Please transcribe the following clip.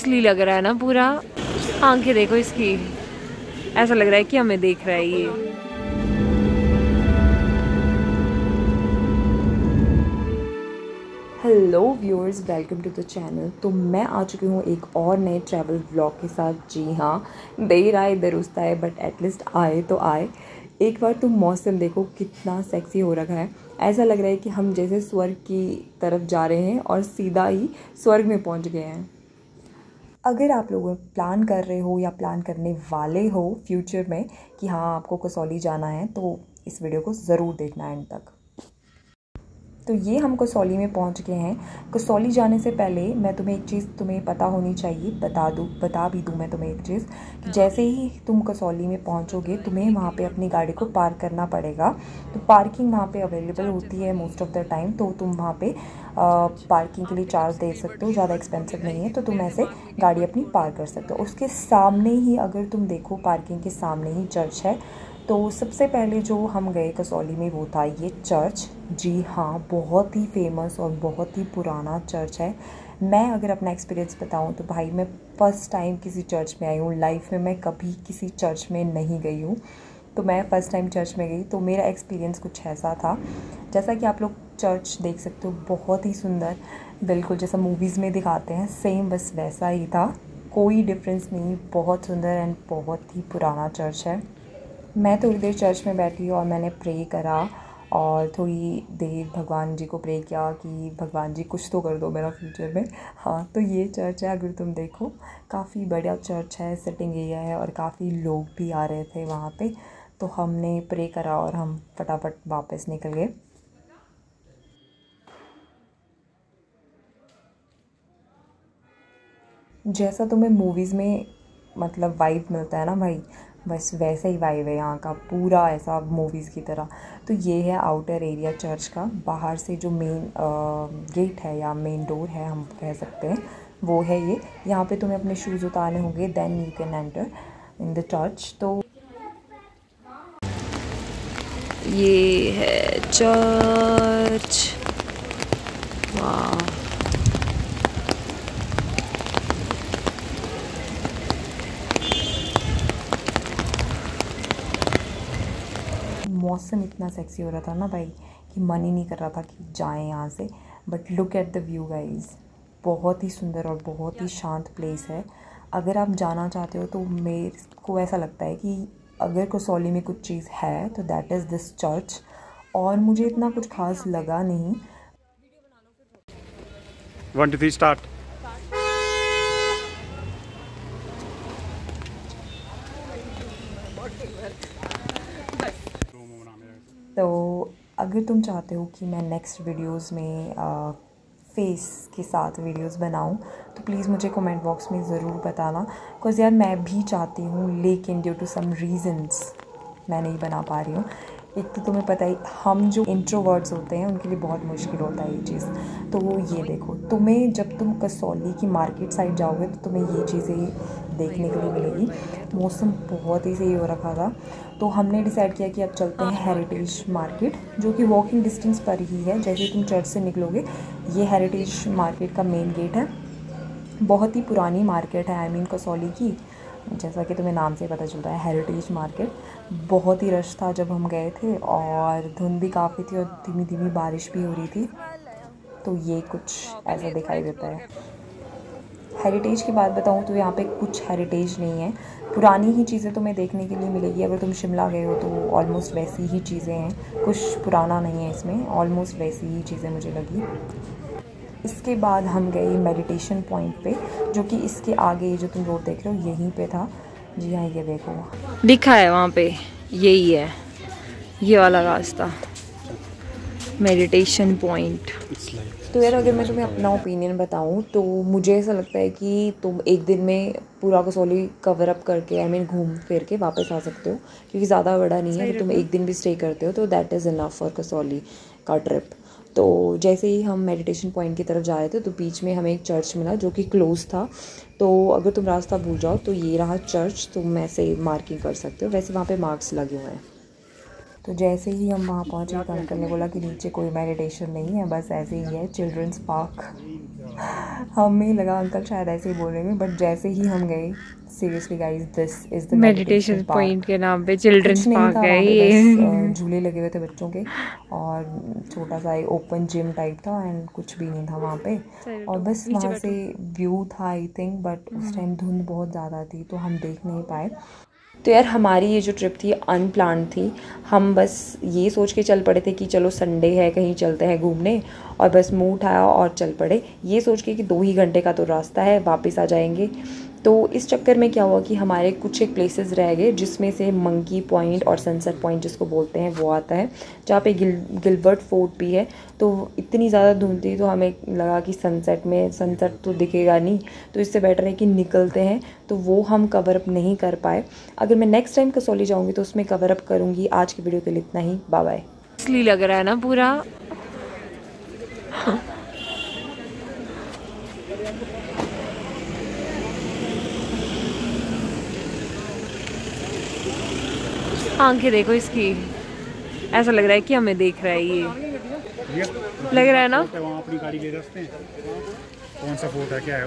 असली लग रहा है ना पूरा। आंखें देखो इसकी, ऐसा लग रहा है कि हमें देख रहा है ये। Hello viewers, welcome to the channel. तो मैं आ चुकी हूँ एक और नए ट्रैवल व्लॉग के साथ। जी हाँ, देर आए दुरुस्त आए, बट एटलीस्ट आए तो आए। एक बार तुम मौसम देखो कितना सेक्सी हो रखा है। ऐसा लग रहा है कि हम जैसे स्वर्ग की तरफ जा रहे हैं और सीधा ही स्वर्ग में पहुँच गए हैं। अगर आप लोग प्लान कर रहे हो या प्लान करने वाले हो फ्यूचर में कि हाँ आपको कसौली जाना है, तो इस वीडियो को ज़रूर देखना एंड तक। तो ये हम कसौली में पहुंच गए हैं। कसौली जाने से पहले मैं तुम्हें एक चीज़ तुम्हें पता होनी चाहिए, बता भी दूँ मैं तुम्हें एक चीज़ कि जैसे ही तुम कसौली में पहुंचोगे तुम्हें वहाँ पे अपनी गाड़ी को पार्क करना पड़ेगा। तो पार्किंग वहाँ पे अवेलेबल होती है मोस्ट ऑफ द टाइम, तो तुम वहाँ पे पार्किंग के लिए चार्ज दे सकते हो, ज़्यादा एक्सपेंसिव नहीं है, तो तुम ऐसे गाड़ी अपनी पार्क कर सकते हो। उसके सामने ही अगर तुम देखो, पार्किंग के सामने ही चर्च है। तो सबसे पहले जो हम गए कसौली में वो था ये चर्च। जी हाँ, बहुत ही फेमस और बहुत ही पुराना चर्च है। मैं अगर अपना एक्सपीरियंस बताऊँ तो भाई मैं फ़र्स्ट टाइम किसी चर्च में आई हूँ। लाइफ में मैं कभी किसी चर्च में नहीं गई हूँ, तो मैं फ़र्स्ट टाइम चर्च में गई। तो मेरा एक्सपीरियंस कुछ ऐसा था, जैसा कि आप लोग चर्च देख सकते हो, बहुत ही सुंदर, बिल्कुल जैसा मूवीज़ में दिखाते हैं सेम बस वैसा ही था, कोई डिफरेंस नहीं। बहुत सुंदर एंड बहुत ही पुराना चर्च है। मैं थोड़ी देर चर्च में बैठी और मैंने प्रे करा और थोड़ी देर भगवान जी को प्रे किया कि भगवान जी कुछ तो कर दो मेरा फ्यूचर में। हाँ, तो ये चर्च है, अगर तुम देखो काफ़ी बड़ा चर्च है, सिटिंग एरिया है और काफ़ी लोग भी आ रहे थे वहाँ पे। तो हमने प्रे करा और हम फटाफट वापस निकल गए। जैसा तुम्हें मूवीज़ में मतलब वाइब मिलता है ना भाई, बस वैसा ही वाइब है यहाँ का, पूरा ऐसा मूवीज़ की तरह। तो ये है आउटर एरिया चर्च का। बाहर से जो मेन गेट है या मेन डोर है हम कह सकते हैं, वो है ये। यहाँ पे तुम्हें अपने शूज़ उतारने होंगे, then you can enter in the church. तो ये है चर्च। वाह, मौसम इतना सेक्सी हो रहा था ना भाई कि मन ही नहीं कर रहा था कि जाएं यहाँ से। But look at the view guys, बहुत ही सुंदर और बहुत ही शांत प्लेस है। अगर आप जाना चाहते हो तो मेरे को ऐसा लगता है कि अगर कसौली में कुछ चीज़ है तो दैट इज़ दिस चर्च। और मुझे इतना कुछ खास लगा नहीं। 1 2 3 स्टार्ट। तो अगर तुम चाहते हो कि मैं नेक्स्ट वीडियोस में फेस के साथ वीडियोस बनाऊं, तो प्लीज़ मुझे कमेंट बॉक्स में ज़रूर बताना। बिकॉज़ यार मैं भी चाहती हूँ, लेकिन ड्यू टू सम रीज़न्स मैं नहीं बना पा रही हूँ। एक तो तुम्हें पता ही, हम जो इंट्रोवर्ट्स होते हैं उनके लिए बहुत मुश्किल होता है ये चीज़। तो ये देखो, तुम्हें जब तुम कसौली की मार्केट साइड जाओगे तो तुम्हें ये चीज़ें देखने के लिए मिलेगी। मौसम बहुत ही सही हो रखा था, तो हमने डिसाइड किया कि अब चलते हैं हेरिटेज मार्केट, जो कि वॉकिंग डिस्टेंस पर ही है। जैसे तुम चर्च से निकलोगे, ये हेरिटेज मार्केट का मेन गेट है। बहुत ही पुरानी मार्केट है, आई मीन कसौली की, जैसा कि तुम्हें नाम से पता चलता है हेरिटेज मार्केट। बहुत ही रश था जब हम गए थे और धुंध भी काफ़ी थी और धीमी धीमी बारिश भी हो रही थी। तो ये कुछ ऐसा दिखाई देता है। हेरिटेज की बात बताऊँ तो यहाँ पे कुछ हेरिटेज नहीं है, पुरानी ही चीज़ें तुम्हें देखने के लिए मिलेगी। अगर तुम शिमला गए हो तो ऑलमोस्ट वैसी ही चीज़ें हैं, कुछ पुराना नहीं है इसमें, ऑलमोस्ट वैसी ही चीज़ें मुझे लगी। इसके बाद हम गए मेडिटेशन पॉइंट पे, जो कि इसके आगे जो तुम रोड देख रहे हो यहीं पे था। जी हाँ, ये देखो लिखा है वहाँ पे, यही है ये वाला रास्ता, मेडिटेशन पॉइंट। तो यार अगर मैं तुम्हें अपना ओपिनियन बताऊँ तो मुझे ऐसा लगता है कि तुम एक दिन में पूरा कसौली कवर अप करके, आई मीन घूम फिर के वापस आ सकते हो, क्योंकि ज़्यादा बड़ा नहीं है। तो तुम एक दिन भी स्टे करते हो तो that is enough for Kasauli का ट्रिप। तो जैसे ही हम मेडिटेशन पॉइंट की तरफ जा रहे थे तो बीच में हमें एक चर्च मिला जो कि क्लोज़ था। तो अगर तुम रास्ता भूल जाओ तो ये रहा चर्च, तुम ऐसे मार्किंग कर सकते हो, वैसे वहाँ पे मार्क्स लगे हुए हैं। तो जैसे ही हम वहाँ पहुँचे तो अंकल ने बोला कि नीचे कोई मेडिटेशन नहीं है, बस ऐसे ही है चिल्ड्रंस पार्क। हमें लगा अंकल शायद ऐसे ही बोल रहे हैं, बट जैसे ही हम गए, seriously guys, this is the meditation point के नाम पे चिल्ड्रंस पार्क है ये। ये। झूले लगे हुए थे बच्चों के और छोटा सा ओपन जिम टाइप था एंड कुछ भी नहीं था वहाँ पे। और बस वहाँ से व्यू था आई थिंक, बट उस टाइम धुंध बहुत ज़्यादा थी तो हम देख नहीं पाए। तो यार हमारी ये जो ट्रिप थी अनप्लान्ड थी। हम बस ये सोच के चल पड़े थे कि चलो संडे है कहीं चलते हैं घूमने, और बस मुंह उठाया और चल पड़े ये सोच के कि 2 ही घंटे का तो रास्ता है, वापस आ जाएंगे। तो इस चक्कर में क्या हुआ कि हमारे कुछ एक प्लेसेस रह गए, जिसमें से मंकी पॉइंट और सनसेट पॉइंट जिसको बोलते हैं वो आता है, जहाँ पे गिलबर्ट फोर्ट भी है। तो इतनी ज़्यादा धुंध थी तो हमें लगा कि सनसेट तो दिखेगा नहीं, तो इससे बेटर है कि निकलते हैं। तो वो हम कवर अप नहीं कर पाए। अगर मैं नेक्स्ट टाइम कसौली जाऊँगी तो उसमें कवर अप करूँगी। आज की वीडियो के लिए इतना ही, बाय बाय। असली लग रहा है ना पूरा। आंखें देखो इसकी, ऐसा लग रहा है कि हमें देख रहा है ये, लग रहा है ना। वहाँ अपनी गाड़ी ले रहे हैं, कौन सा फोर्ट है क्या है?